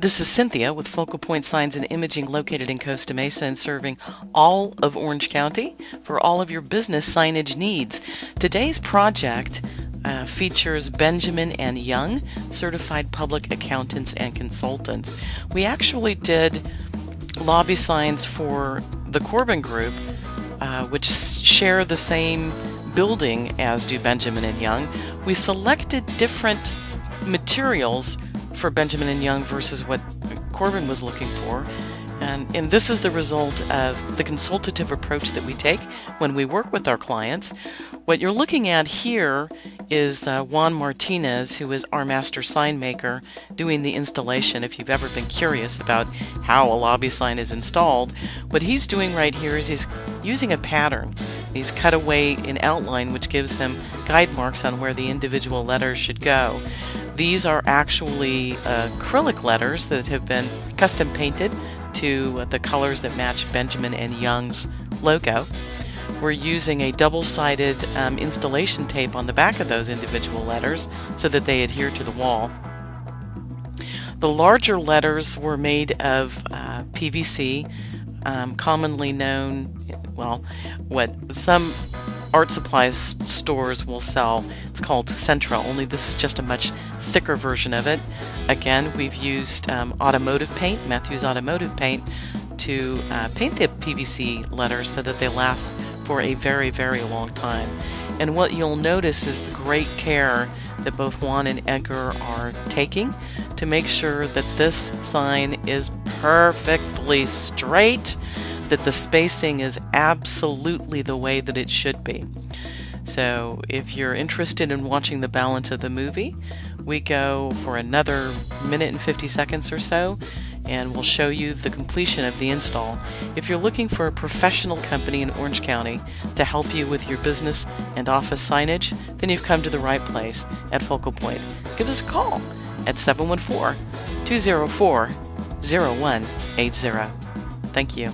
This is Cynthia with Focal Point Signs and Imaging located in Costa Mesa and serving all of Orange County for all of your business signage needs. Today's project features Banjamin and Young, certified public accountants and consultants. We actually did lobby signs for the Corbin Group, which share the same building as do Banjamin and Young. We selected different materials for Banjamin and Young versus what Corbin was looking for. And this is the result of the consultative approach that we take when we work with our clients. What you're looking at here is Juan Martinez, who is our master sign maker, doing the installation. If you've ever been curious about how a lobby sign is installed, what he's doing right here is he's using a pattern. He's cut away an outline which gives him guide marks on where the individual letters should go. These are actually acrylic letters that have been custom painted to the colors that match Banjamin and Young's logo. We're using a double-sided installation tape on the back of those individual letters so that they adhere to the wall. The larger letters were made of PVC, commonly known, well, what some art supplies stores will sell. It's called Centra, only this is just a much thicker version of it. Again, we've used automotive paint, Matthews Automotive Paint, to paint the PVC letters so that they last for a very, very long time. And what you'll notice is the great care that both Juan and Edgar are taking to make sure that this sign is perfectly straight, that the spacing is absolutely the way that it should be. So if you're interested in watching the balance of the movie, we go for another minute and 50 seconds or so, and we'll show you the completion of the install. If you're looking for a professional company in Orange County to help you with your business and office signage, then you've come to the right place at Focal Point. Give us a call at 714-204-0180. Thank you.